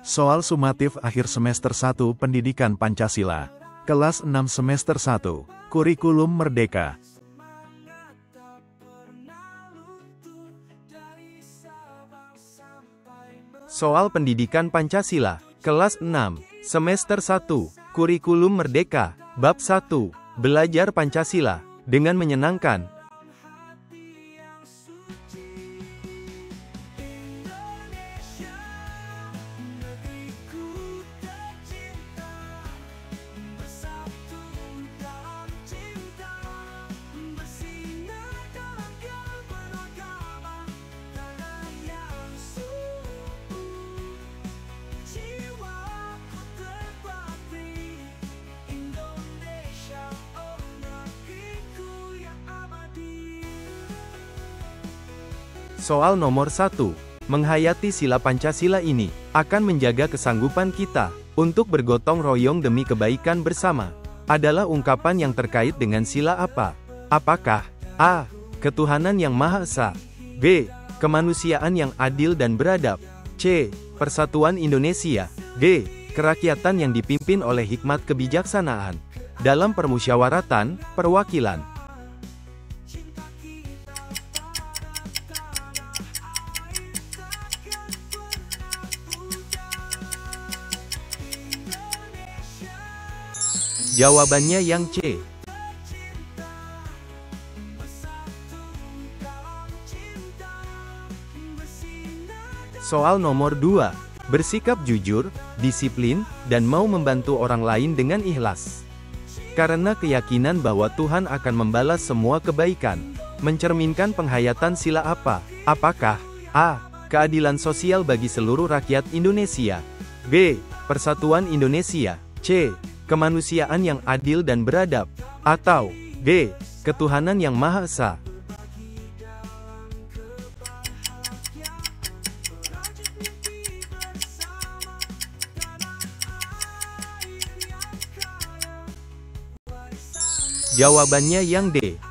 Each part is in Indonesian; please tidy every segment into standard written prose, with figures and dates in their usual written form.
Soal sumatif akhir semester 1 Pendidikan Pancasila. Kelas 6 semester 1. Kurikulum Merdeka. Soal Pendidikan Pancasila. Kelas 6 semester 1. Kurikulum Merdeka. Bab 1. Belajar Pancasila dengan menyenangkan. Soal nomor 1. Menghayati sila Pancasila ini akan menjaga kesanggupan kita untuk bergotong royong demi kebaikan bersama. Adalah ungkapan yang terkait dengan sila apa? Apakah A. Ketuhanan yang Maha Esa, B. Kemanusiaan yang adil dan beradab, C. Persatuan Indonesia, D. Kerakyatan yang dipimpin oleh hikmat kebijaksanaan dalam permusyawaratan perwakilan. Jawabannya yang C. Soal nomor 2. Bersikap jujur, disiplin, dan mau membantu orang lain dengan ikhlas. Karena keyakinan bahwa Tuhan akan membalas semua kebaikan. Mencerminkan penghayatan sila apa? Apakah A. Keadilan sosial bagi seluruh rakyat Indonesia, B. Persatuan Indonesia, C. Kemanusiaan yang adil dan beradab, atau D. Ketuhanan yang Maha Esa. Jawabannya yang D.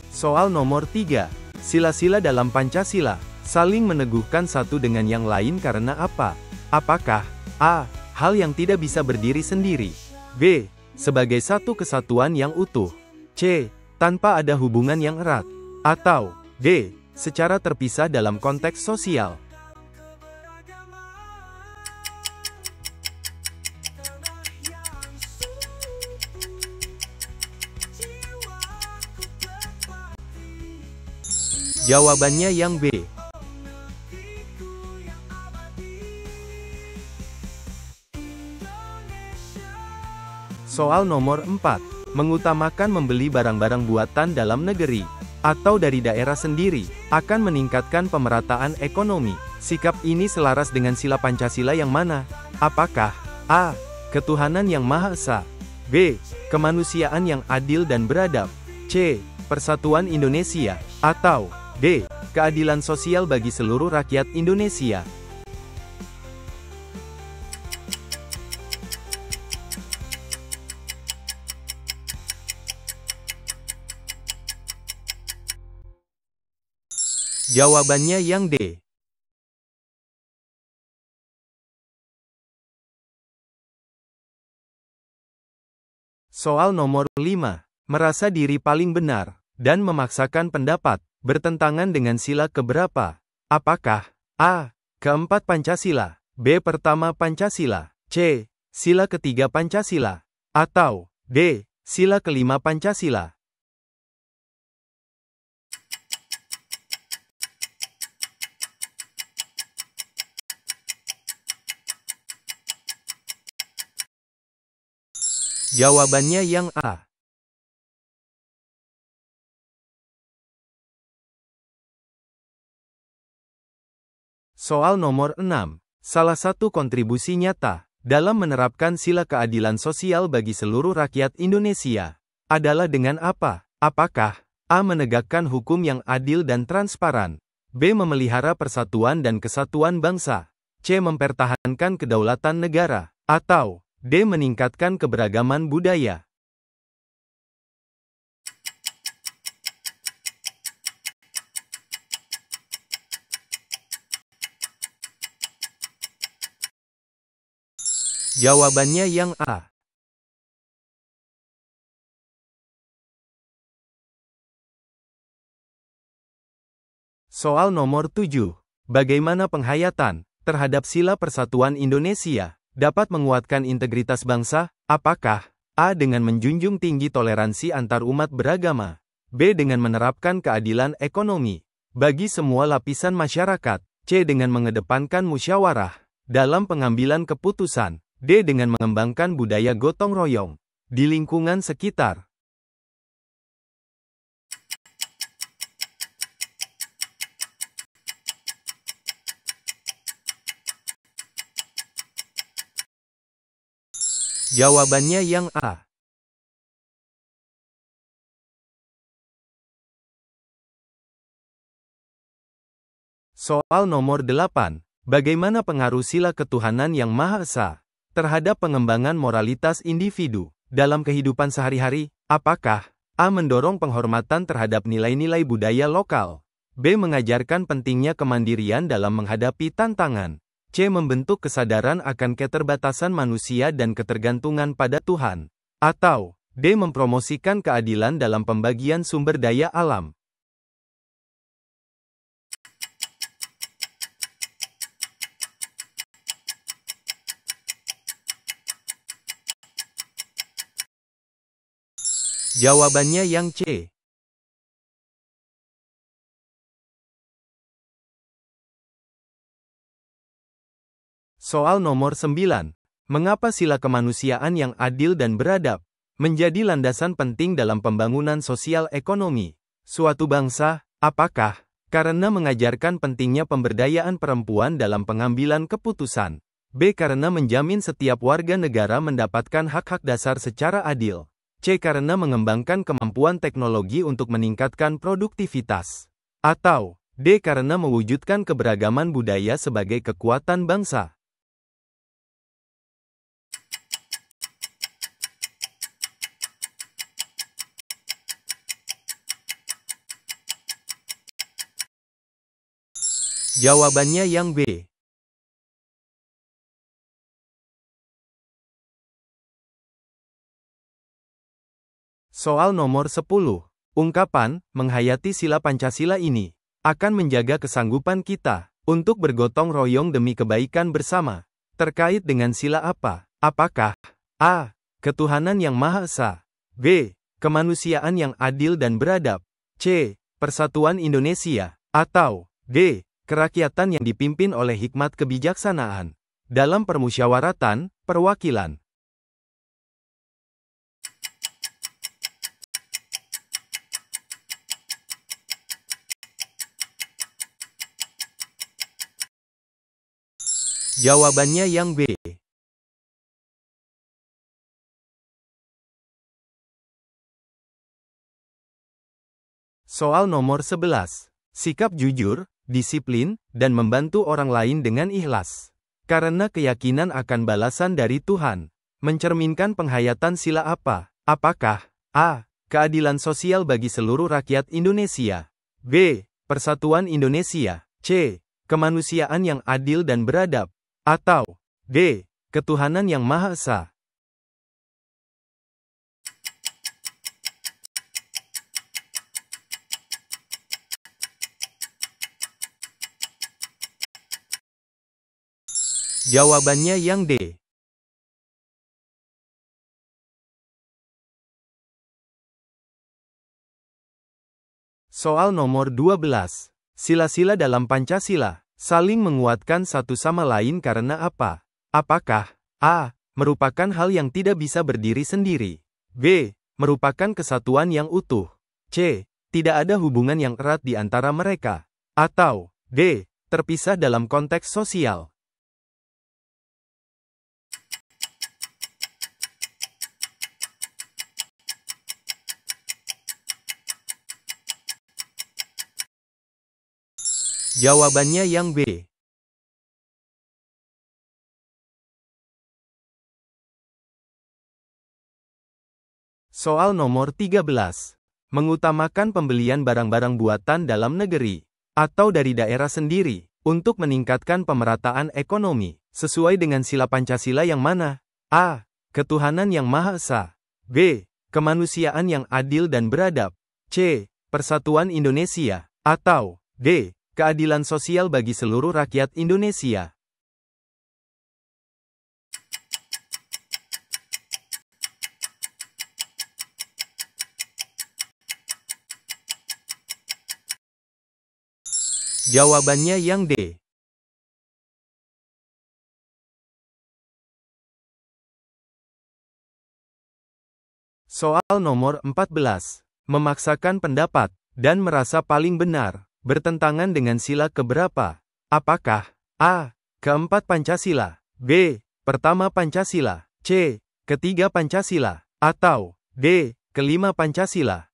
Soal nomor 3. Sila-sila dalam Pancasila saling meneguhkan satu dengan yang lain karena apa? Apakah A. Hal yang tidak bisa berdiri sendiri, B. Sebagai satu kesatuan yang utuh, C. Tanpa ada hubungan yang erat, atau D. Secara terpisah dalam konteks sosial. Jawabannya yang B. Soal nomor 4. Mengutamakan membeli barang-barang buatan dalam negeri atau dari daerah sendiri akan meningkatkan pemerataan ekonomi. Sikap ini selaras dengan sila Pancasila yang mana? Apakah A. Ketuhanan yang Maha Esa, B. Kemanusiaan yang adil dan beradab, C. Persatuan Indonesia, atau D. Keadilan sosial bagi seluruh rakyat Indonesia. Jawabannya yang D. Soal nomor 5. Merasa diri paling benar dan memaksakan pendapat bertentangan dengan sila keberapa? Apakah A. Keempat Pancasila, B. Pertama Pancasila, C. Sila ketiga Pancasila, atau D. Sila kelima Pancasila. Jawabannya yang A. Soal nomor 6. Salah satu kontribusi nyata dalam menerapkan sila keadilan sosial bagi seluruh rakyat Indonesia adalah dengan apa? Apakah A. Menegakkan hukum yang adil dan transparan, B. Memelihara persatuan dan kesatuan bangsa, C. Mempertahankan kedaulatan negara, atau D. Meningkatkan keberagaman budaya. Jawabannya yang A. Soal nomor 7. Bagaimana penghayatan terhadap sila persatuan Indonesia dapat menguatkan integritas bangsa? Apakah A. Dengan menjunjung tinggi toleransi antar umat beragama, B. Dengan menerapkan keadilan ekonomi bagi semua lapisan masyarakat, C. Dengan mengedepankan musyawarah dalam pengambilan keputusan, D. Dengan mengembangkan budaya gotong royong di lingkungan sekitar. Jawabannya yang A. Soal nomor 8. Bagaimana pengaruh sila ketuhanan yang Maha Esa terhadap pengembangan moralitas individu dalam kehidupan sehari-hari? Apakah A. Mendorong penghormatan terhadap nilai-nilai budaya lokal, B. Mengajarkan pentingnya kemandirian dalam menghadapi tantangan, C. Membentuk kesadaran akan keterbatasan manusia dan ketergantungan pada Tuhan, atau D. Mempromosikan keadilan dalam pembagian sumber daya alam. Jawabannya yang C. Soal nomor 9. Mengapa sila kemanusiaan yang adil dan beradab menjadi landasan penting dalam pembangunan sosial ekonomi suatu bangsa? Apakah karena mengajarkan pentingnya pemberdayaan perempuan dalam pengambilan keputusan, B. Karena menjamin setiap warga negara mendapatkan hak-hak dasar secara adil, C. Karena mengembangkan kemampuan teknologi untuk meningkatkan produktivitas, atau D. Karena mewujudkan keberagaman budaya sebagai kekuatan bangsa. Jawabannya yang B. Soal nomor 10. Ungkapan, menghayati sila Pancasila ini akan menjaga kesanggupan kita untuk bergotong royong demi kebaikan bersama. Terkait dengan sila apa? Apakah A. Ketuhanan yang Maha Esa, B. Kemanusiaan yang adil dan beradab, C. Persatuan Indonesia, atau D. Kerakyatan yang dipimpin oleh hikmat kebijaksanaan dalam permusyawaratan, perwakilan. Jawabannya yang B. Soal nomor 11. Sikap jujur, disiplin, dan membantu orang lain dengan ikhlas karena keyakinan akan balasan dari Tuhan mencerminkan penghayatan sila apa? Apakah A. Keadilan sosial bagi seluruh rakyat Indonesia, B. Persatuan Indonesia, C. Kemanusiaan yang adil dan beradab, atau D. Ketuhanan yang Maha Esa? Jawabannya yang D. Soal nomor 12. Sila-sila dalam Pancasila saling menguatkan satu sama lain karena apa? Apakah A. Merupakan hal yang tidak bisa berdiri sendiri, B. Merupakan kesatuan yang utuh, C. Tidak ada hubungan yang erat di antara mereka, atau D. Terpisah dalam konteks sosial. Jawabannya yang B. Soal nomor 13. Mengutamakan pembelian barang-barang buatan dalam negeri atau dari daerah sendiri untuk meningkatkan pemerataan ekonomi sesuai dengan sila Pancasila yang mana? A. Ketuhanan yang Maha Esa. B. Kemanusiaan yang adil dan beradab. C. Persatuan Indonesia. Atau D. Keadilan sosial bagi seluruh rakyat Indonesia. Jawabannya yang D. Soal nomor 14. Memaksakan pendapat dan merasa paling benar bertentangan dengan sila keberapa? Apakah A. Keempat Pancasila, B. Pertama Pancasila, C. Ketiga Pancasila, atau D. Kelima Pancasila?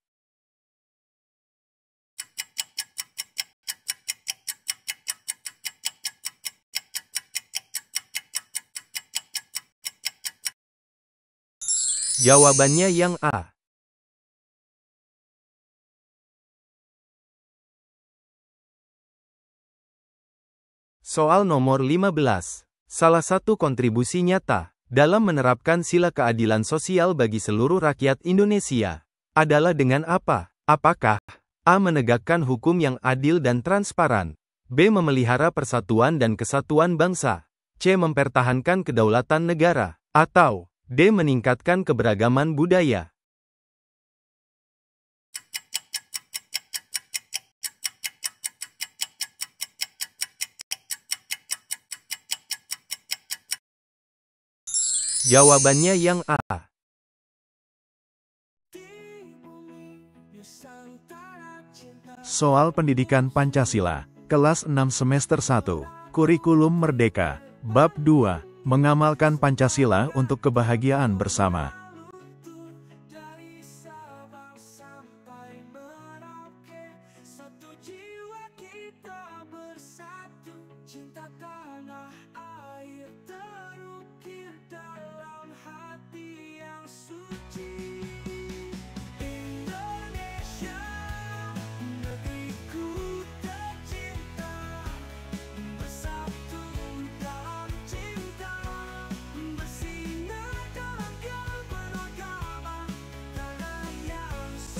Jawabannya yang A. Soal nomor 15. Salah satu kontribusi nyata dalam menerapkan sila keadilan sosial bagi seluruh rakyat Indonesia adalah dengan apa? Apakah A. Menegakkan hukum yang adil dan transparan, B. Memelihara persatuan dan kesatuan bangsa, C. Mempertahankan kedaulatan negara, atau D. Meningkatkan keberagaman budaya? Jawabannya yang A. Soal pendidikan Pancasila, kelas 6 semester 1, Kurikulum Merdeka, Bab 2, Mengamalkan Pancasila untuk Kebahagiaan Bersama.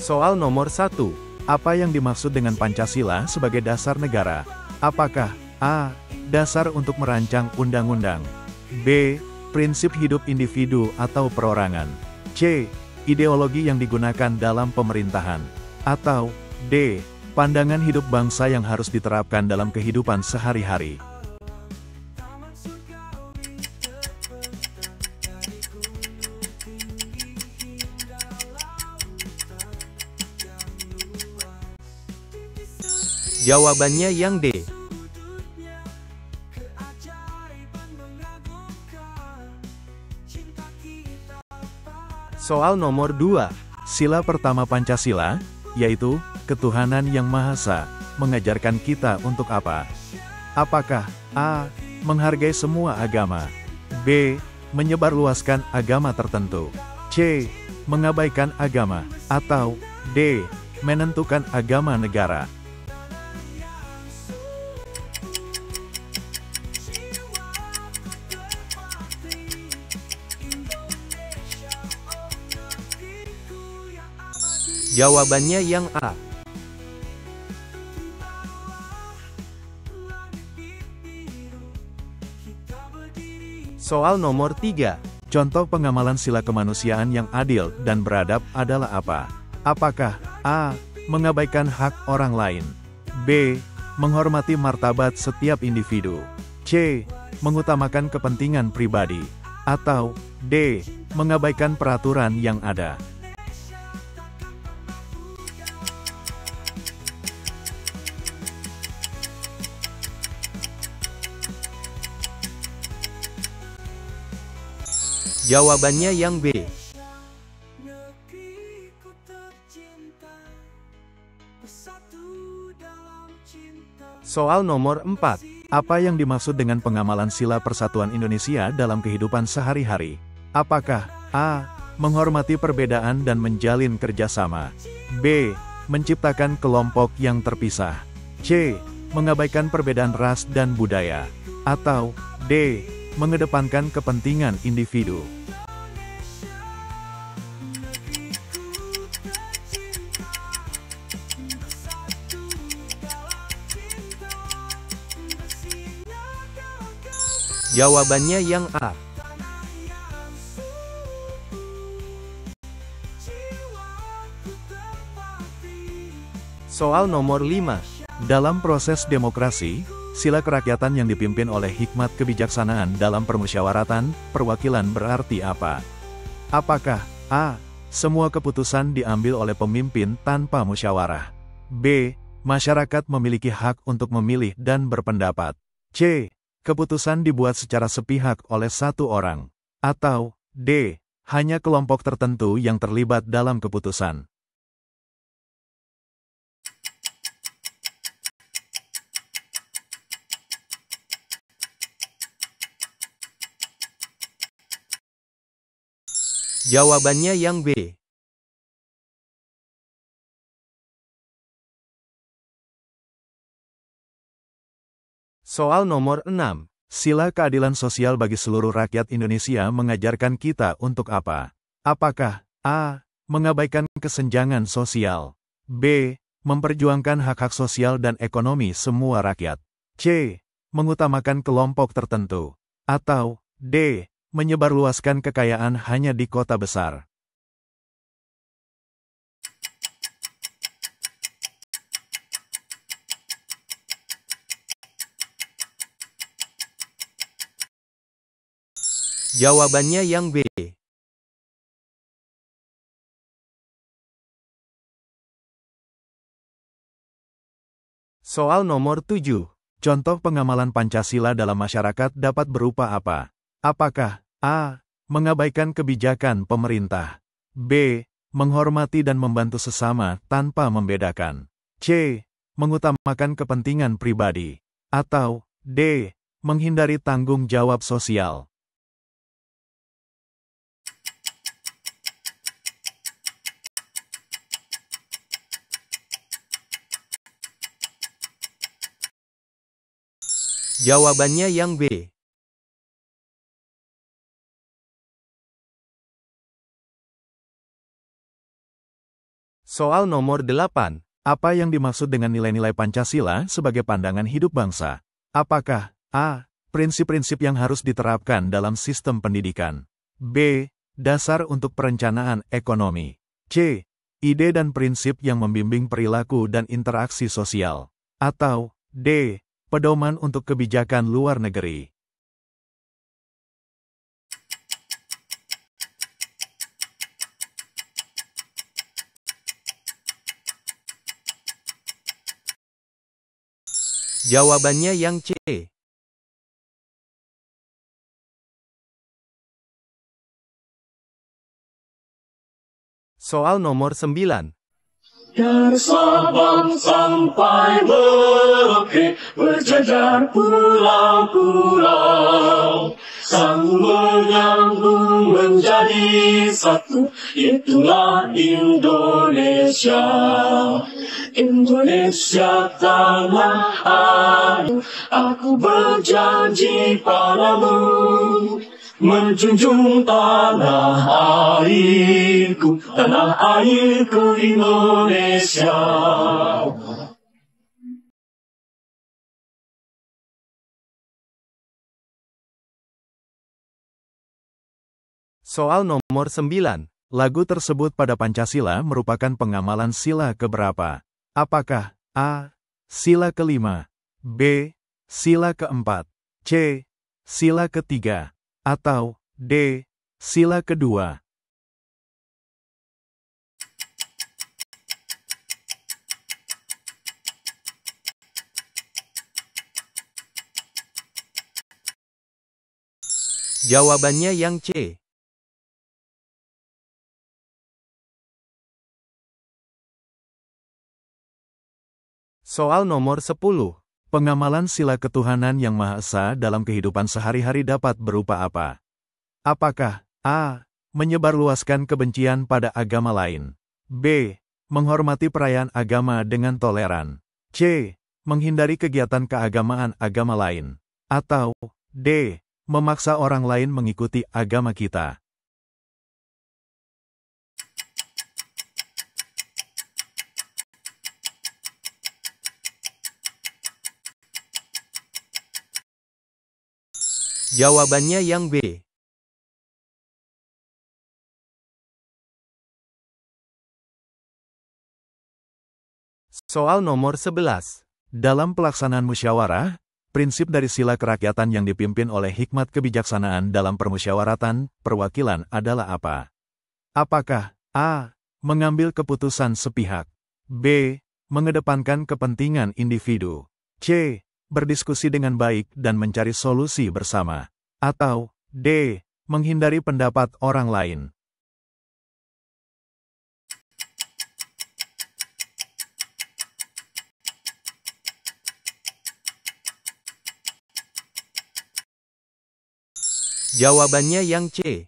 Soal nomor 1. Apa yang dimaksud dengan Pancasila sebagai dasar negara? Apakah A. Dasar untuk merancang undang-undang, B. Prinsip hidup individu atau perorangan, C. Ideologi yang digunakan dalam pemerintahan, atau D. Pandangan hidup bangsa yang harus diterapkan dalam kehidupan sehari-hari? Jawabannya yang D. Soal nomor 2. Sila pertama Pancasila, yaitu ketuhanan yang Maha Esa, mengajarkan kita untuk apa? Apakah A. Menghargai semua agama, B. Menyebarluaskan agama tertentu, C. Mengabaikan agama, atau D. Menentukan agama negara? Jawabannya yang A. Soal nomor 3. Contoh pengamalan sila kemanusiaan yang adil dan beradab adalah apa? Apakah A. Mengabaikan hak orang lain, B. Menghormati martabat setiap individu, C. Mengutamakan kepentingan pribadi, atau D. Mengabaikan peraturan yang ada? Jawabannya yang B. Soal nomor 4. Apa yang dimaksud dengan pengamalan sila persatuan Indonesia dalam kehidupan sehari-hari? Apakah A. Menghormati perbedaan dan menjalin kerjasama, B. Menciptakan kelompok yang terpisah, C. Mengabaikan perbedaan ras dan budaya, atau D. Mengedepankan kepentingan individu? Jawabannya yang A. Soal nomor 5. Dalam proses demokrasi, sila kerakyatan yang dipimpin oleh hikmat kebijaksanaan dalam permusyawaratan, perwakilan berarti apa? Apakah A. Semua keputusan diambil oleh pemimpin tanpa musyawarah? B. Masyarakat memiliki hak untuk memilih dan berpendapat? C. Keputusan dibuat secara sepihak oleh satu orang? Atau D. Hanya kelompok tertentu yang terlibat dalam keputusan? Jawabannya yang B. Soal nomor 6. Sila keadilan sosial bagi seluruh rakyat Indonesia mengajarkan kita untuk apa? Apakah A. Mengabaikan kesenjangan sosial? B. Memperjuangkan hak-hak sosial dan ekonomi semua rakyat? C. Mengutamakan kelompok tertentu? Atau D. Menyebarluaskan kekayaan hanya di kota besar? Jawabannya yang B. Soal nomor 7. Contoh pengamalan Pancasila dalam masyarakat dapat berupa apa? Apakah A. Mengabaikan kebijakan pemerintah? B. Menghormati dan membantu sesama tanpa membedakan? C. Mengutamakan kepentingan pribadi? Atau D. Menghindari tanggung jawab sosial? Jawabannya yang B. Soal nomor 8. Apa yang dimaksud dengan nilai-nilai Pancasila sebagai pandangan hidup bangsa? Apakah A. Prinsip-prinsip yang harus diterapkan dalam sistem pendidikan? B. Dasar untuk perencanaan ekonomi? C. Ide dan prinsip yang membimbing perilaku dan interaksi sosial? Atau D. Pedoman untuk kebijakan luar negeri? Jawabannya yang C. Soal nomor 9. Dari Sabang sampai Merauke, berjajar pulau-pulau, sanggup menyambung menjadi satu, itulah Indonesia. Indonesia tanah air, aku berjanji padamu, menjunjung tanah airku Indonesia. Soal nomor 9. Lagu tersebut pada Pancasila merupakan pengamalan sila keberapa? Apakah A. Sila kelima? B. Sila keempat? C. Sila ketiga? Atau D. Sila kedua? Jawabannya yang C. Soal nomor 10. Pengamalan sila ketuhanan yang Maha Esa dalam kehidupan sehari-hari dapat berupa apa? Apakah A. Menyebarluaskan kebencian pada agama lain? B. Menghormati perayaan agama dengan toleran? C. Menghindari kegiatan keagamaan agama lain? Atau D. Memaksa orang lain mengikuti agama kita? Jawabannya yang B. Soal nomor 11. Dalam pelaksanaan musyawarah, prinsip dari sila kerakyatan yang dipimpin oleh hikmat kebijaksanaan dalam permusyawaratan perwakilan adalah apa? Apakah A. Mengambil keputusan sepihak, B. Mengedepankan kepentingan individu, C. Berdiskusi dengan baik dan mencari solusi bersama, atau D. Menghindari pendapat orang lain? Jawabannya yang C.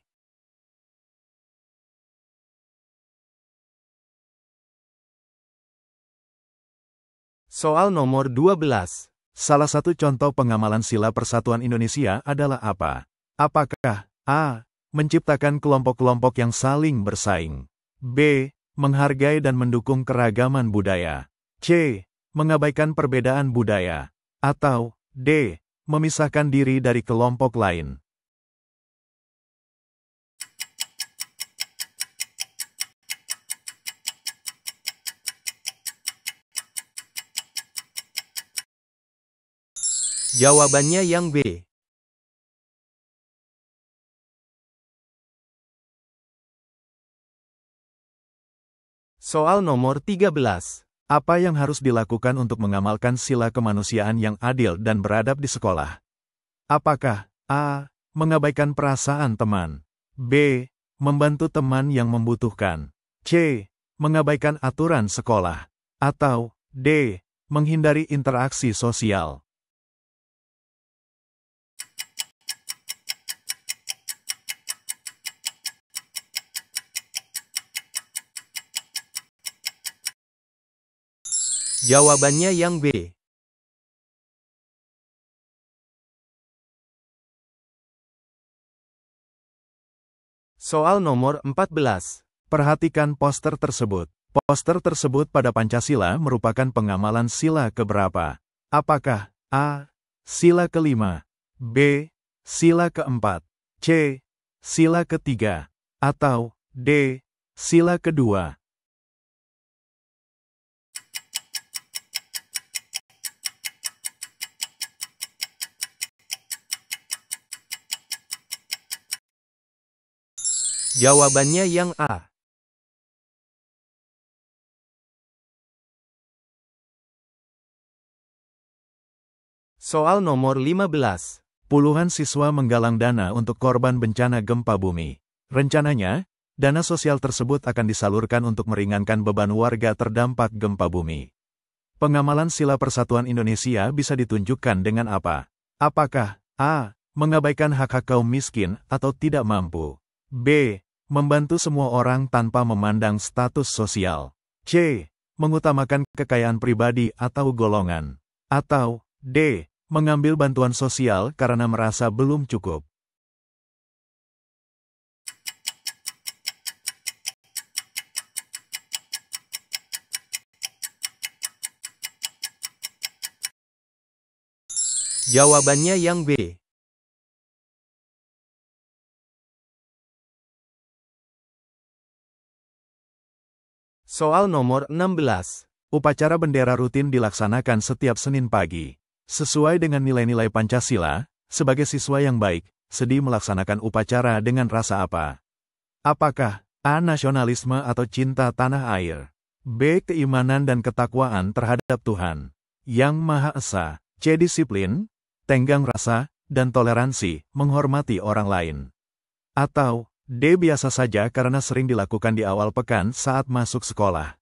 Soal nomor 12. Salah satu contoh pengamalan sila persatuan Indonesia adalah apa? Apakah A. Menciptakan kelompok-kelompok yang saling bersaing, B. Menghargai dan mendukung keragaman budaya, C. Mengabaikan perbedaan budaya, atau D. Memisahkan diri dari kelompok lain? Jawabannya yang B. Soal nomor 13. Apa yang harus dilakukan untuk mengamalkan sila kemanusiaan yang adil dan beradab di sekolah? Apakah A. Mengabaikan perasaan teman, B. Membantu teman yang membutuhkan, C. Mengabaikan aturan sekolah, atau D. Menghindari interaksi sosial? Jawabannya yang B. Soal nomor 14. Perhatikan poster tersebut. Poster tersebut pada Pancasila merupakan pengamalan sila keberapa? Apakah A. Sila kelima, B. Sila keempat, C. Sila ketiga, atau D. Sila kedua? Jawabannya yang A. Soal nomor 15. Puluhan siswa menggalang dana untuk korban bencana gempa bumi. Rencananya, dana sosial tersebut akan disalurkan untuk meringankan beban warga terdampak gempa bumi. Pengamalan sila persatuan Indonesia bisa ditunjukkan dengan apa? Apakah A. Mengabaikan hak-hak kaum miskin atau tidak mampu, B. Membantu semua orang tanpa memandang status sosial, C. Mengutamakan kekayaan pribadi atau golongan, atau D. Mengambil bantuan sosial karena merasa belum cukup? Jawabannya yang B. Soal nomor 16. Upacara bendera rutin dilaksanakan setiap Senin pagi. Sesuai dengan nilai-nilai Pancasila, sebagai siswa yang baik, Sedi melaksanakan upacara dengan rasa apa? Apakah A. Nasionalisme atau cinta tanah air, B. Keimanan dan ketakwaan terhadap Tuhan Yang Maha Esa, C. Disiplin, tenggang rasa, dan toleransi, menghormati orang lain, atau D. Biasa saja karena sering dilakukan di awal pekan saat masuk sekolah?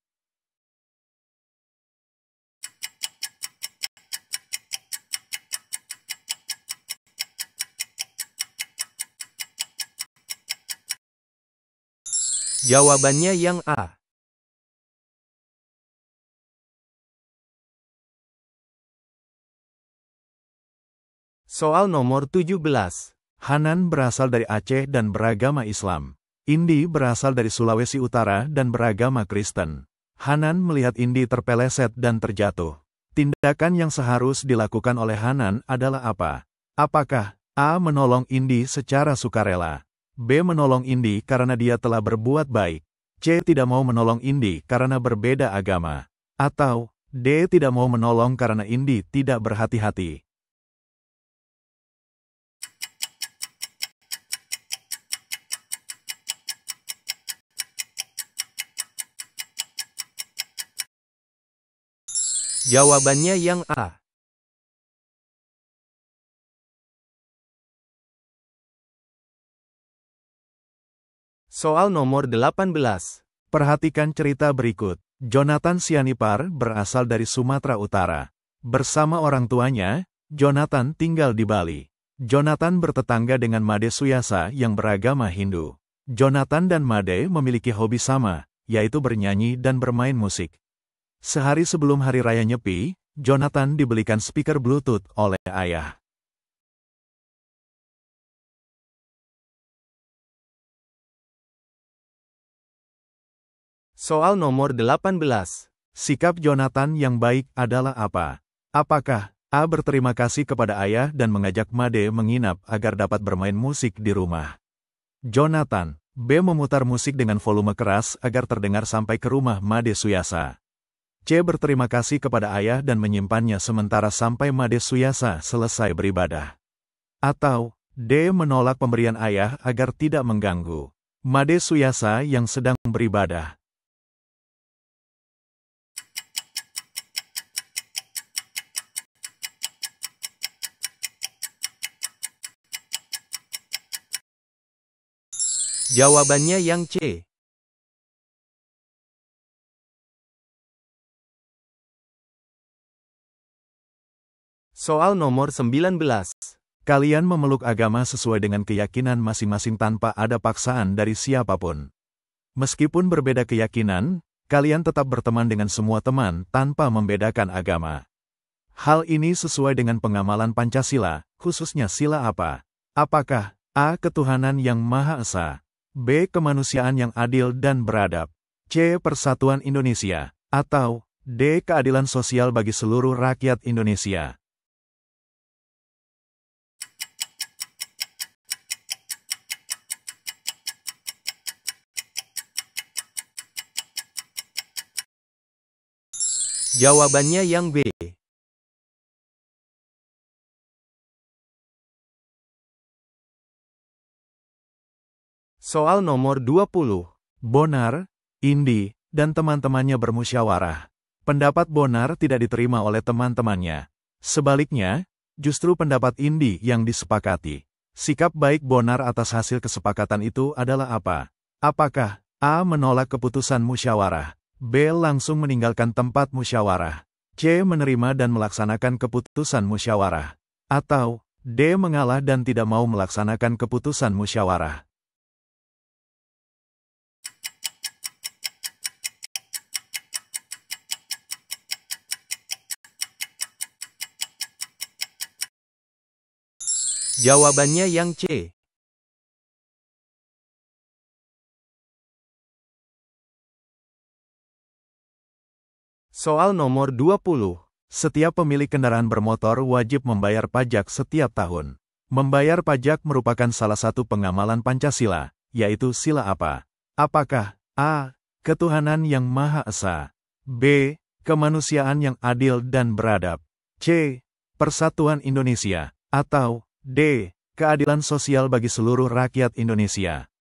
Jawabannya yang A. Soal nomor 17. Hanan berasal dari Aceh dan beragama Islam. Indi berasal dari Sulawesi Utara dan beragama Kristen. Hanan melihat Indi terpeleset dan terjatuh. Tindakan yang seharus dilakukan oleh Hanan adalah apa? Apakah A. Menolong Indi secara sukarela. B. Menolong Indi karena dia telah berbuat baik. C. Tidak mau menolong Indi karena berbeda agama. Atau D. Tidak mau menolong karena Indi tidak berhati-hati. Jawabannya yang A. Soal nomor 18. Perhatikan cerita berikut. Jonathan Sianipar berasal dari Sumatera Utara. Bersama orang tuanya, Jonathan tinggal di Bali. Jonathan bertetangga dengan Made Suyasa yang beragama Hindu. Jonathan dan Made memiliki hobi sama, yaitu bernyanyi dan bermain musik. Sehari sebelum Hari Raya Nyepi, Jonathan dibelikan speaker Bluetooth oleh ayah. Soal nomor 18. Sikap Jonathan yang baik adalah apa? Apakah A. Berterima kasih kepada ayah dan mengajak Made menginap agar dapat bermain musik di rumah? Jonathan. B. Memutar musik dengan volume keras agar terdengar sampai ke rumah Made Suyasa. C. Berterima kasih kepada ayah dan menyimpannya sementara sampai Made Suyasa selesai beribadah. Atau D. Menolak pemberian ayah agar tidak mengganggu Made Suyasa yang sedang beribadah. Jawabannya yang C. Soal nomor 19. Kalian memeluk agama sesuai dengan keyakinan masing-masing tanpa ada paksaan dari siapapun. Meskipun berbeda keyakinan, kalian tetap berteman dengan semua teman tanpa membedakan agama. Hal ini sesuai dengan pengamalan Pancasila, khususnya sila apa? Apakah A. Ketuhanan yang Maha Esa, B. Kemanusiaan yang adil dan beradab, C. Persatuan Indonesia, atau D. Keadilan sosial bagi seluruh rakyat Indonesia? Jawabannya yang B. Soal nomor 20. Bonar, Indi, dan teman-temannya bermusyawarah. Pendapat Bonar tidak diterima oleh teman-temannya. Sebaliknya, justru pendapat Indi yang disepakati. Sikap baik Bonar atas hasil kesepakatan itu adalah apa? Apakah A. Menolak keputusan musyawarah, B. Langsung meninggalkan tempat musyawarah, C. Menerima dan melaksanakan keputusan musyawarah, atau D. Mengalah dan tidak mau melaksanakan keputusan musyawarah? Jawabannya yang C. Soal nomor 20. Setiap pemilik kendaraan bermotor wajib membayar pajak setiap tahun. Membayar pajak merupakan salah satu pengamalan Pancasila, yaitu sila apa? Apakah A. Ketuhanan yang Maha Esa, B. Kemanusiaan yang adil dan beradab, C. Persatuan Indonesia, atau D. Keadilan sosial bagi seluruh rakyat Indonesia?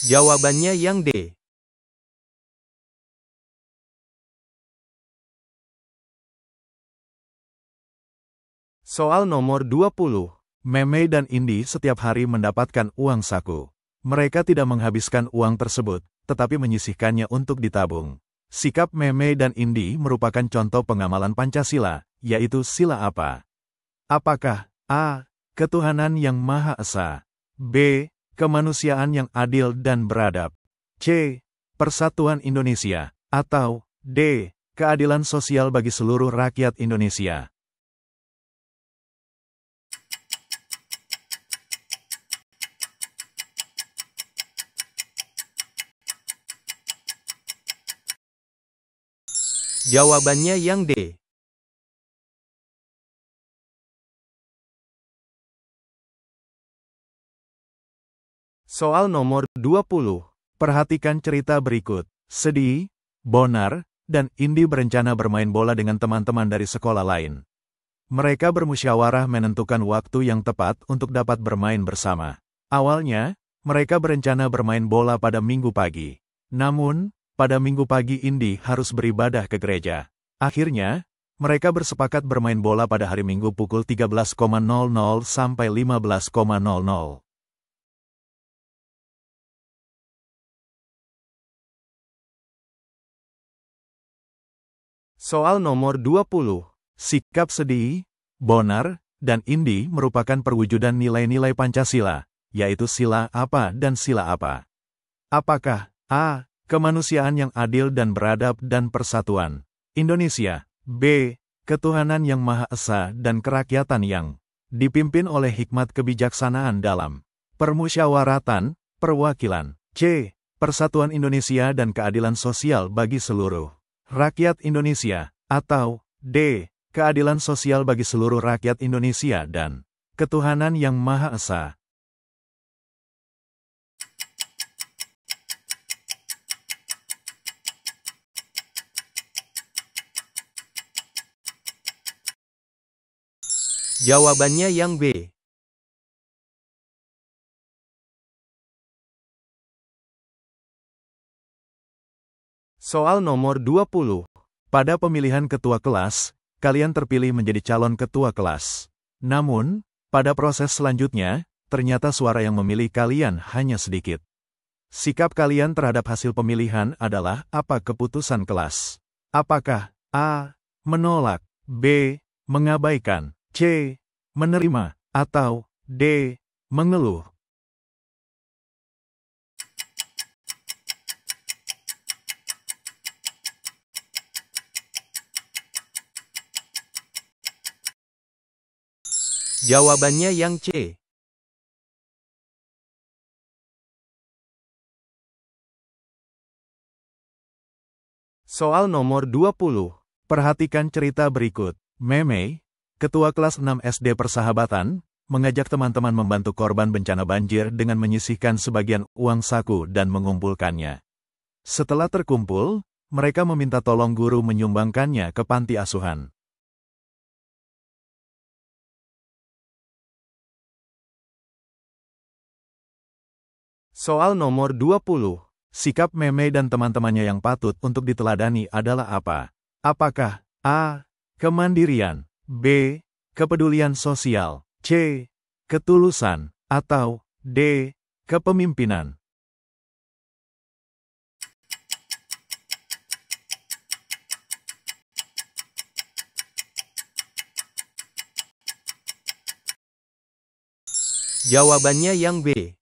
Jawabannya yang D. Soal nomor 20. Meme dan Indi setiap hari mendapatkan uang saku. Mereka tidak menghabiskan uang tersebut, tetapi menyisihkannya untuk ditabung. Sikap Meme dan Indi merupakan contoh pengamalan Pancasila, yaitu sila apa? Apakah A. Ketuhanan yang Maha Esa, B. Kemanusiaan yang adil dan beradab, C. Persatuan Indonesia, atau D. Keadilan sosial bagi seluruh rakyat Indonesia? Jawabannya yang D. Soal nomor 20. Perhatikan cerita berikut. Sedi, Bonar, dan Indi berencana bermain bola dengan teman-teman dari sekolah lain. Mereka bermusyawarah menentukan waktu yang tepat untuk dapat bermain bersama. Awalnya, mereka berencana bermain bola pada Minggu pagi. Namun, pada Minggu pagi Indi harus beribadah ke gereja. Akhirnya, mereka bersepakat bermain bola pada hari Minggu pukul 13.00 sampai 15.00. Soal nomor 20. Sikap Sedi, Bonar, dan Indi merupakan perwujudan nilai-nilai Pancasila, yaitu sila apa dan sila apa. Apakah A. Kemanusiaan yang adil dan beradab dan persatuan Indonesia, B. Ketuhanan yang Maha Esa dan kerakyatan yang dipimpin oleh hikmat kebijaksanaan dalam permusyawaratan, perwakilan, C. Persatuan Indonesia dan keadilan sosial bagi seluruh rakyat Indonesia, atau D. Keadilan sosial bagi seluruh rakyat Indonesia dan ketuhanan yang Maha Esa. Jawabannya yang B. Soal nomor 20. Pada pemilihan ketua kelas, kalian terpilih menjadi calon ketua kelas. Namun, pada proses selanjutnya, ternyata suara yang memilih kalian hanya sedikit. Sikap kalian terhadap hasil pemilihan adalah apa keputusan kelas? Apakah A. Menolak, B. Mengabaikan, C. Menerima, atau D. Mengeluh? Jawabannya yang C. Soal nomor 20. Perhatikan cerita berikut. Meme, ketua kelas 6 SD Persahabatan, mengajak teman-teman membantu korban bencana banjir dengan menyisihkan sebagian uang saku dan mengumpulkannya. Setelah terkumpul, mereka meminta tolong guru menyumbangkannya ke panti asuhan. Soal nomor 20. Sikap Meme dan teman-temannya yang patut untuk diteladani adalah apa? Apakah A. Kemandirian, B. Kepedulian sosial, C. Ketulusan, atau D. Kepemimpinan? Jawabannya yang B.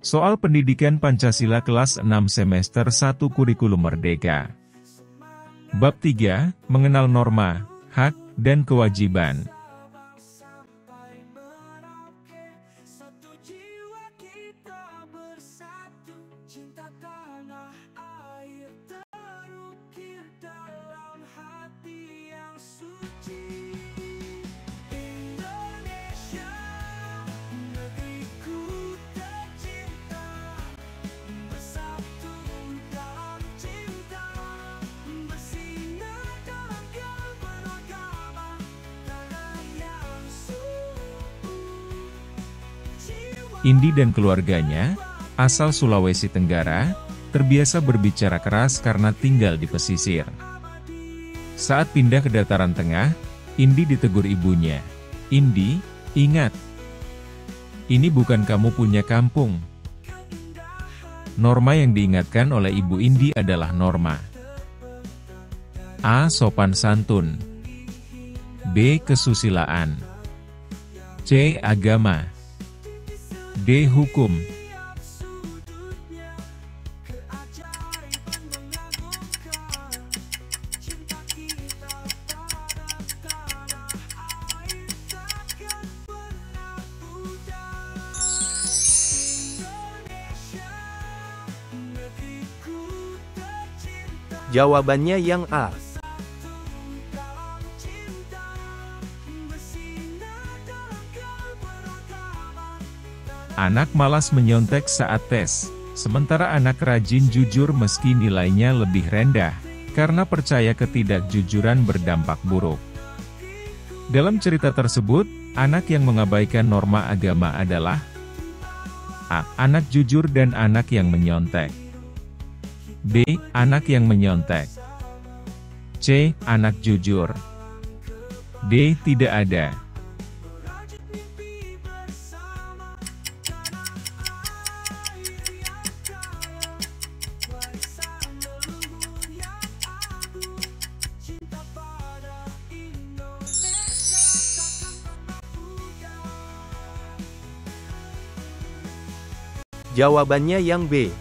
Soal pendidikan Pancasila kelas 6 semester 1 Kurikulum Merdeka. Bab 3, mengenal norma, hak, dan kewajiban. Indi dan keluarganya, asal Sulawesi Tenggara, terbiasa berbicara keras karena tinggal di pesisir. Saat pindah ke dataran tengah, Indi ditegur ibunya. "Indi, ingat, ini bukan kamu punya kampung." Norma yang diingatkan oleh ibu Indi adalah norma A. Sopan santun, B. Kesusilaan, C. Agama, D. Hukum. Jawabannya yang A. Anak malas menyontek saat tes, sementara anak rajin jujur meski nilainya lebih rendah, karena percaya ketidakjujuran berdampak buruk. Dalam cerita tersebut, anak yang mengabaikan norma agama adalah A. Anak jujur dan anak yang menyontek. B. Anak yang menyontek. C. Anak jujur. D. Tidak ada. Jawabannya yang B.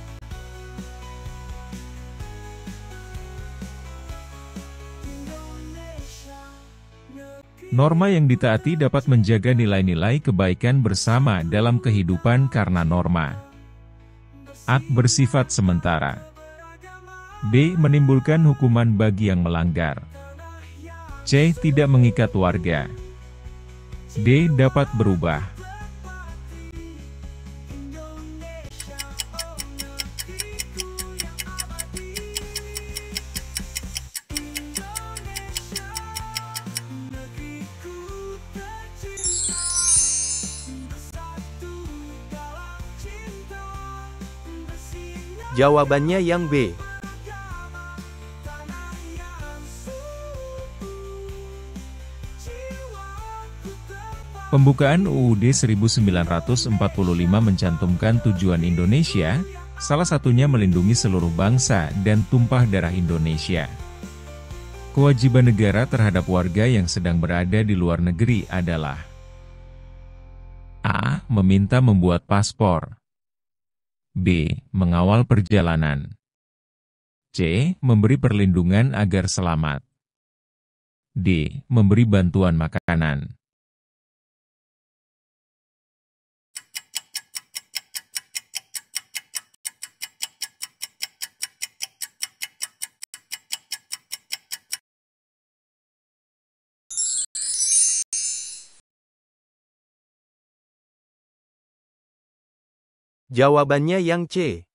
Norma yang ditaati dapat menjaga nilai-nilai kebaikan bersama dalam kehidupan karena norma A. Bersifat sementara. B. Menimbulkan hukuman bagi yang melanggar. C. Tidak mengikat warga. D. Dapat berubah. Jawabannya yang B. Pembukaan UUD 1945 mencantumkan tujuan Indonesia, salah satunya melindungi seluruh bangsa dan tumpah darah Indonesia. Kewajiban negara terhadap warga yang sedang berada di luar negeri adalah A. Meminta membuat paspor. B. Mengawal perjalanan. C. Memberi perlindungan agar selamat. D. Memberi bantuan makanan. Jawabannya yang C.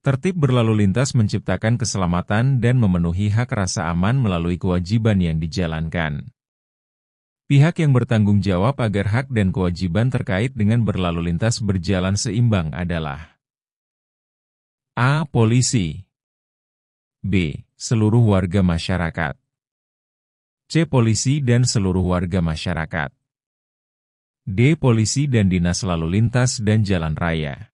Tertib berlalu lintas menciptakan keselamatan dan memenuhi hak rasa aman melalui kewajiban yang dijalankan. Pihak yang bertanggung jawab agar hak dan kewajiban terkait dengan berlalu lintas berjalan seimbang adalah A. Polisi. B. Seluruh warga masyarakat. C. Polisi dan seluruh warga masyarakat. D. Polisi dan Dinas Lalu Lintas dan Jalan Raya.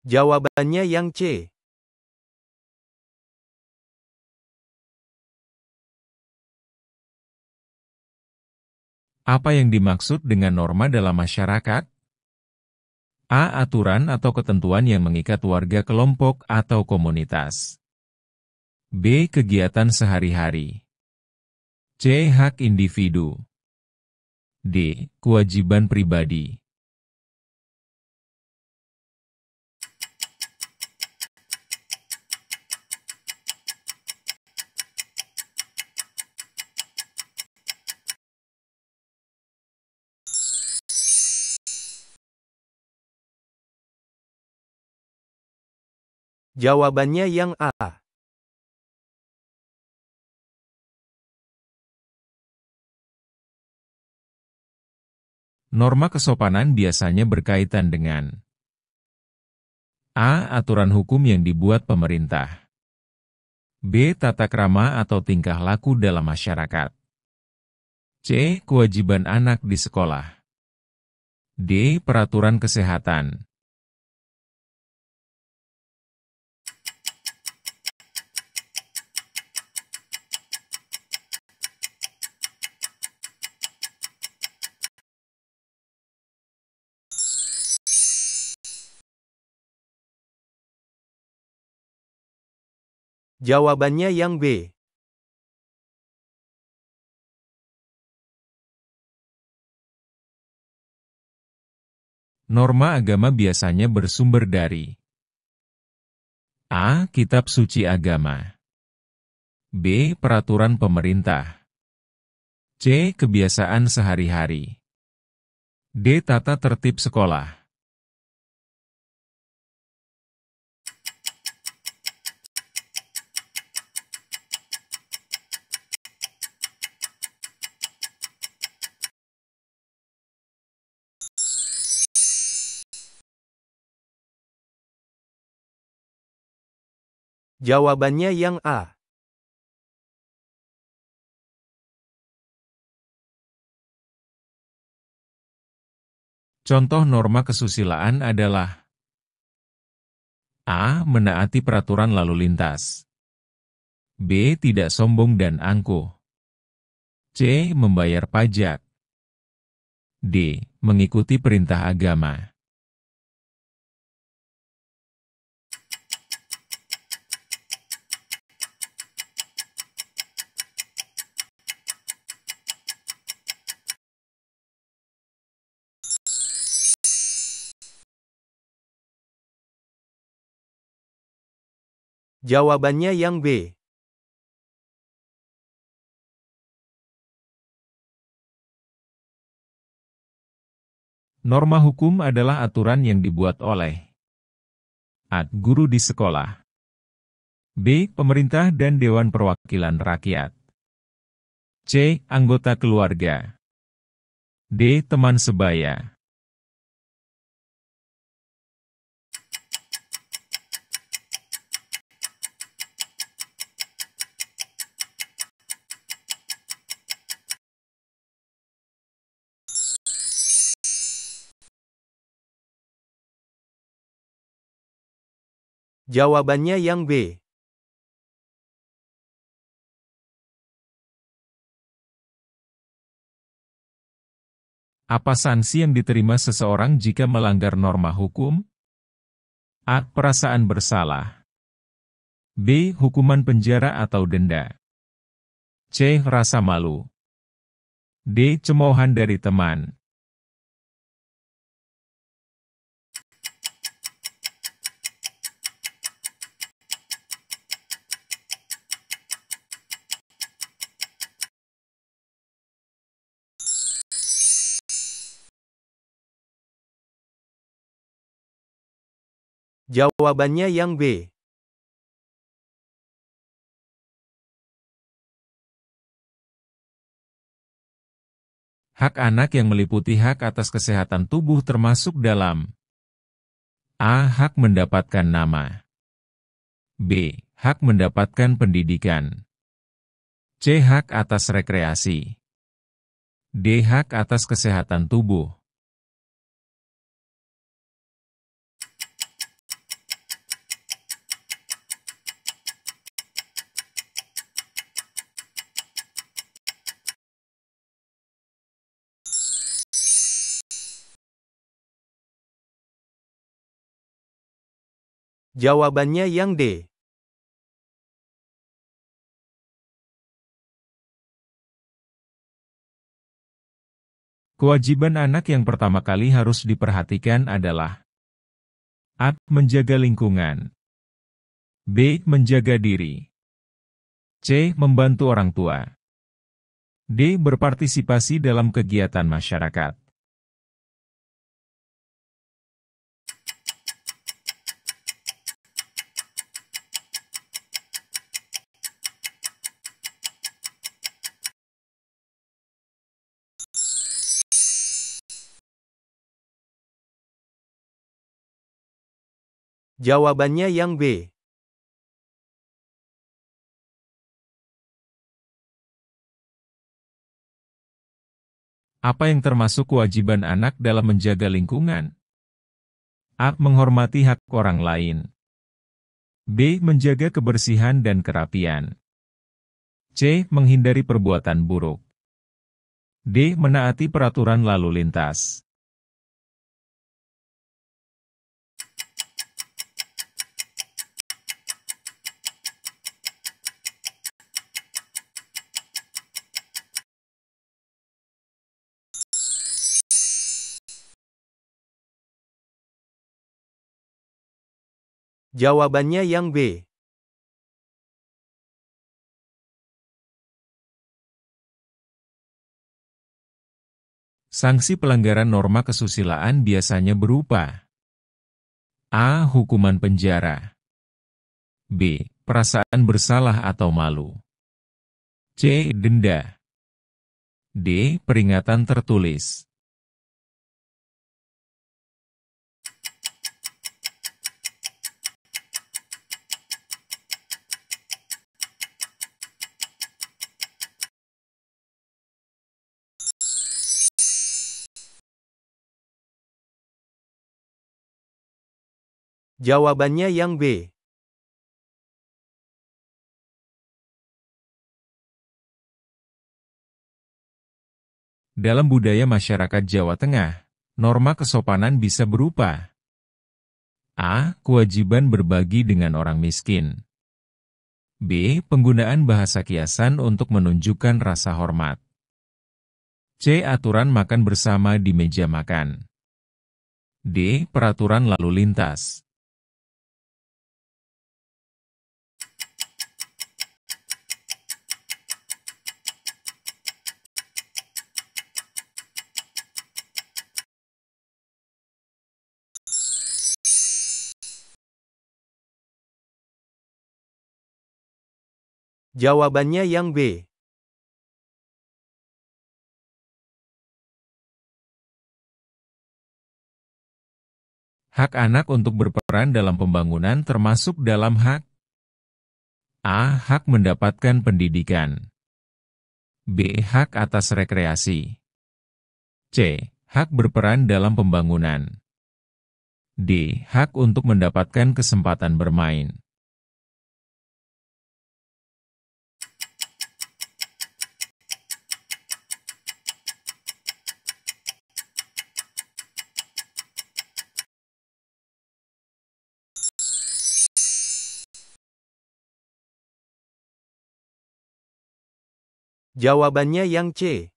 Jawabannya yang C. Apa yang dimaksud dengan norma dalam masyarakat? A. Aturan atau ketentuan yang mengikat warga kelompok atau komunitas. B. Kegiatan sehari-hari. C. Hak individu. D. Kewajiban pribadi. Jawabannya yang A. Norma kesopanan biasanya berkaitan dengan A. Aturan hukum yang dibuat pemerintah. B. Tata krama atau tingkah laku dalam masyarakat. C. Kewajiban anak di sekolah. D. Peraturan kesehatan. Jawabannya yang B. Norma agama biasanya bersumber dari A. Kitab suci agama, B. Peraturan pemerintah, C. Kebiasaan sehari-hari, D. Tata tertib sekolah. Jawabannya yang A. Contoh norma kesusilaan adalah A. Menaati peraturan lalu lintas, B. Tidak sombong dan angkuh, C. Membayar pajak, D. Mengikuti perintah agama. Jawabannya yang B. Norma hukum adalah aturan yang dibuat oleh A. Guru di sekolah, B. Pemerintah dan Dewan Perwakilan Rakyat, C. Anggota keluarga, D. Teman sebaya. Jawabannya yang B. Apa sanksi yang diterima seseorang jika melanggar norma hukum? A. Perasaan bersalah, B. Hukuman penjara atau denda, C. Rasa malu, D. Cemoohan dari teman. Jawabannya yang B. Hak anak yang meliputi hak atas kesehatan tubuh termasuk dalam A. Hak mendapatkan nama, B. Hak mendapatkan pendidikan, C. Hak atas rekreasi, D. Hak atas kesehatan tubuh. Jawabannya yang D. Kewajiban anak yang pertama kali harus diperhatikan adalah A. Menjaga lingkungan, B. Menjaga diri, C. Membantu orang tua, D. Berpartisipasi dalam kegiatan masyarakat. Jawabannya yang B. Apa yang termasuk kewajiban anak dalam menjaga lingkungan? A. Menghormati hak orang lain, B. Menjaga kebersihan dan kerapian, C. Menghindari perbuatan buruk, D. Menaati peraturan lalu lintas. Jawabannya yang B. Sanksi pelanggaran norma kesusilaan biasanya berupa A. Hukuman penjara, B. Perasaan bersalah atau malu, C. Denda, D. Peringatan tertulis. Jawabannya yang B. Dalam budaya masyarakat Jawa Tengah, norma kesopanan bisa berupa A. Kewajiban berbagi dengan orang miskin, B. Penggunaan bahasa kiasan untuk menunjukkan rasa hormat, C. Aturan makan bersama di meja makan, D. Peraturan lalu lintas. Jawabannya yang B. Hak anak untuk berperan dalam pembangunan termasuk dalam hak A. Hak mendapatkan pendidikan, B. Hak atas rekreasi, C. Hak berperan dalam pembangunan, D. Hak untuk mendapatkan kesempatan bermain. Jawabannya yang C.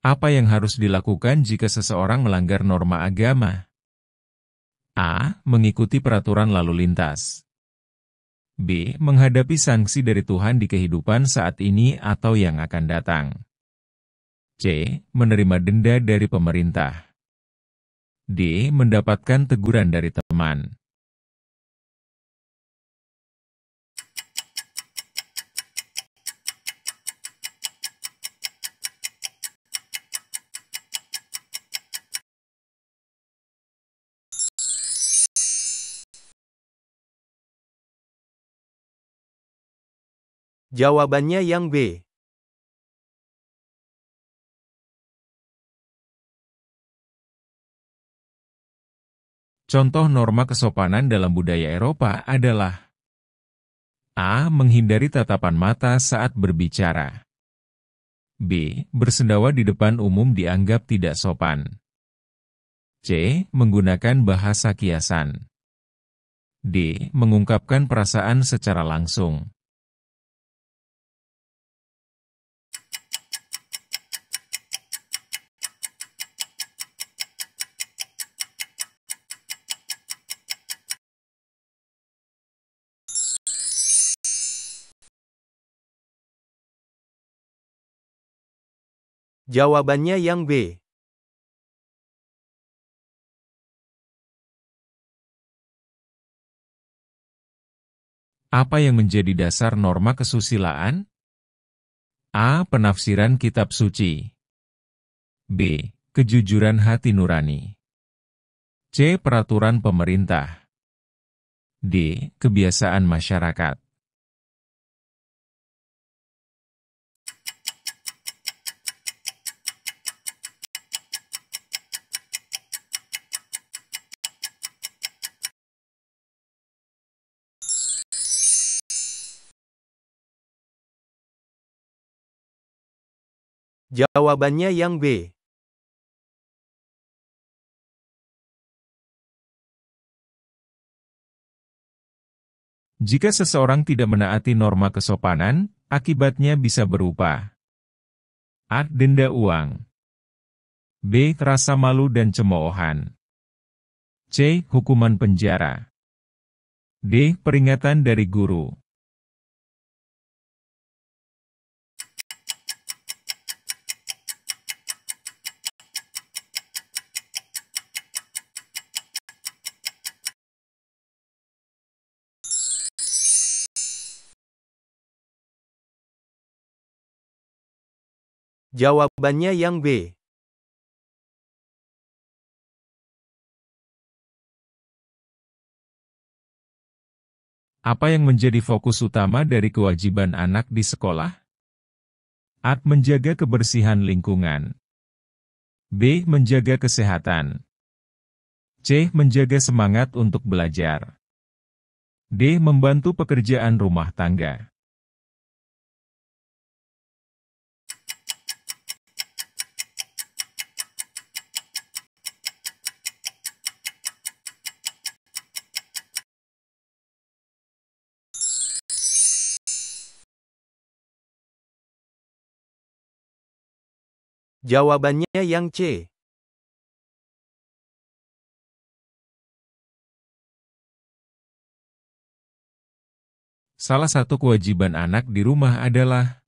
Apa yang harus dilakukan jika seseorang melanggar norma agama? A. Mengikuti peraturan lalu lintas, B. Menghadapi sanksi dari Tuhan di kehidupan saat ini atau yang akan datang, C. Menerima denda dari pemerintah, D. Mendapatkan teguran dari teman. Jawabannya yang B. Contoh norma kesopanan dalam budaya Eropa adalah A. Menghindari tatapan mata saat berbicara, B. Bersendawa di depan umum dianggap tidak sopan, C. Menggunakan bahasa kiasan, D. Mengungkapkan perasaan secara langsung. Jawabannya yang B. Apa yang menjadi dasar norma kesusilaan? A. Penafsiran kitab suci, B. Kejujuran hati nurani, C. Peraturan pemerintah, D. Kebiasaan masyarakat. Jawabannya yang B. Jika seseorang tidak menaati norma kesopanan, akibatnya bisa berupa A. Denda uang, B. Rasa malu dan cemoohan. C. Hukuman penjara. D. Peringatan dari guru. Jawabannya yang B. Apa yang menjadi fokus utama dari kewajiban anak di sekolah? A. Menjaga kebersihan lingkungan. B. Menjaga kesehatan. C. Menjaga semangat untuk belajar. D. Membantu pekerjaan rumah tangga. Jawabannya yang C. Salah satu kewajiban anak di rumah adalah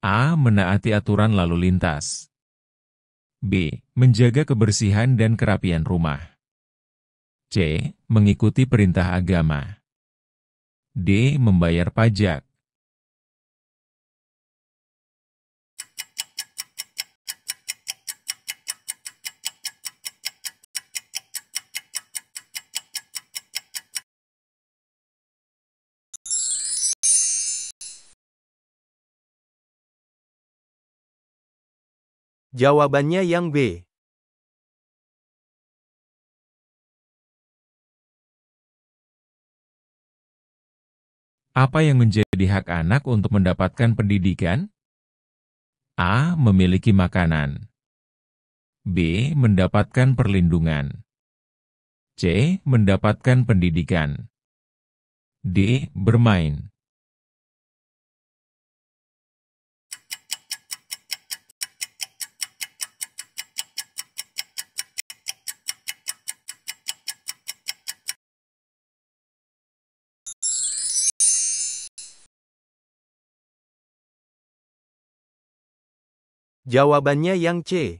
A. Menaati aturan lalu lintas. B. Menjaga kebersihan dan kerapian rumah. C. Mengikuti perintah agama. D. Membayar pajak. Jawabannya yang B. Apa yang menjadi hak anak untuk mendapatkan pendidikan? A. Memiliki makanan. B. Mendapatkan perlindungan. C. Mendapatkan pendidikan. D. Bermain. Jawabannya yang C.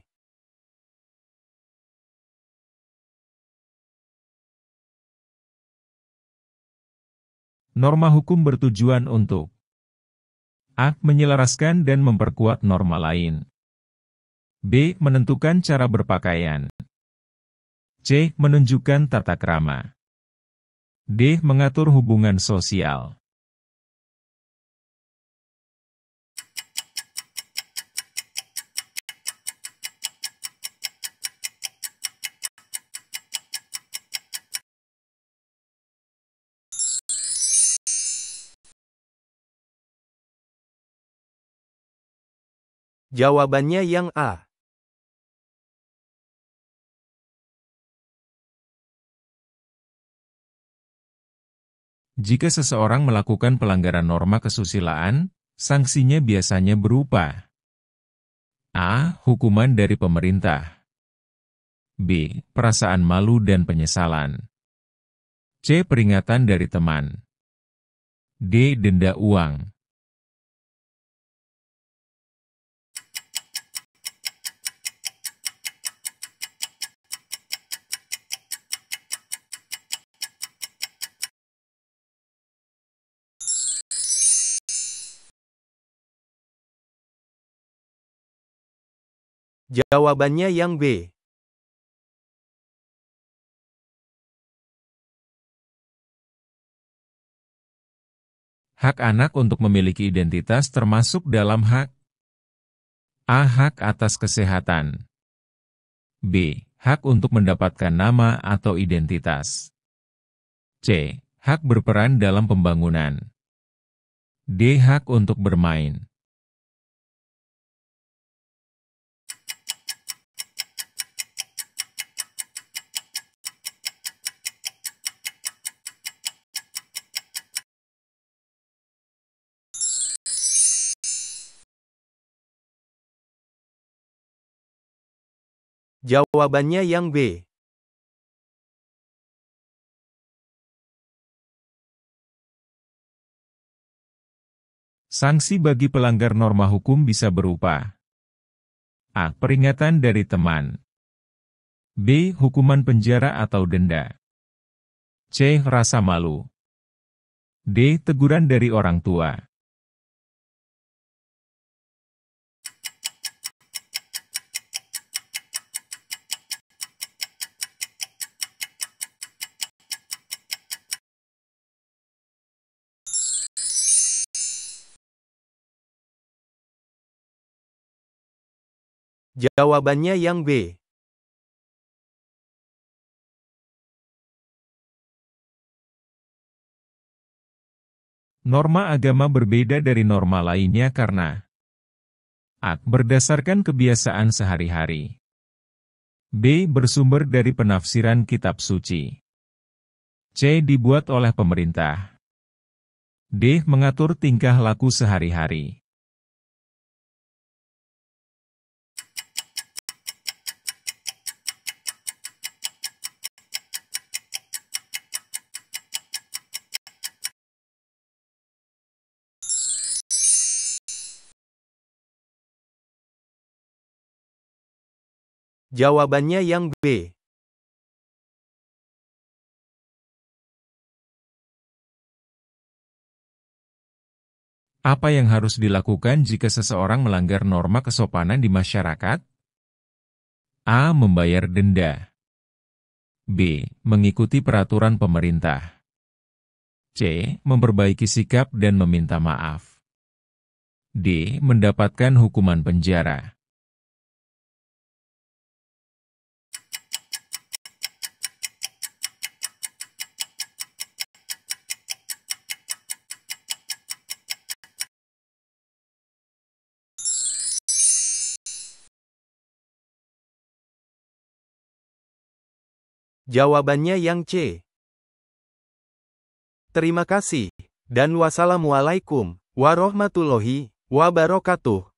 Norma hukum bertujuan untuk A. Menyelaraskan dan memperkuat norma lain. B. Menentukan cara berpakaian. C. Menunjukkan tata krama. D. Mengatur hubungan sosial. Jawabannya yang A. Jika seseorang melakukan pelanggaran norma kesusilaan, sanksinya biasanya berupa A. Hukuman dari pemerintah. B. Perasaan malu dan penyesalan. C. Peringatan dari teman. D. Denda uang. Jawabannya yang B. Hak anak untuk memiliki identitas termasuk dalam hak A. Hak atas kesehatan. B. Hak untuk mendapatkan nama atau identitas. C. Hak berperan dalam pembangunan. D. Hak untuk bermain. Jawabannya yang B. Sanksi bagi pelanggar norma hukum bisa berupa A. Peringatan dari teman. B. Hukuman penjara atau denda. C. Rasa malu. D. Teguran dari orang tua. Jawabannya yang B. Norma agama berbeda dari norma lainnya karena A. Berdasarkan kebiasaan sehari-hari. B. Bersumber dari penafsiran kitab suci. C. Dibuat oleh pemerintah. D. Mengatur tingkah laku sehari-hari. Jawabannya yang B. Apa yang harus dilakukan jika seseorang melanggar norma kesopanan di masyarakat? A. Membayar denda. B. Mengikuti peraturan pemerintah. C. Memperbaiki sikap dan meminta maaf. D. Mendapatkan hukuman penjara. Jawabannya yang C. Terima kasih, dan wassalamualaikum warahmatullahi wabarakatuh.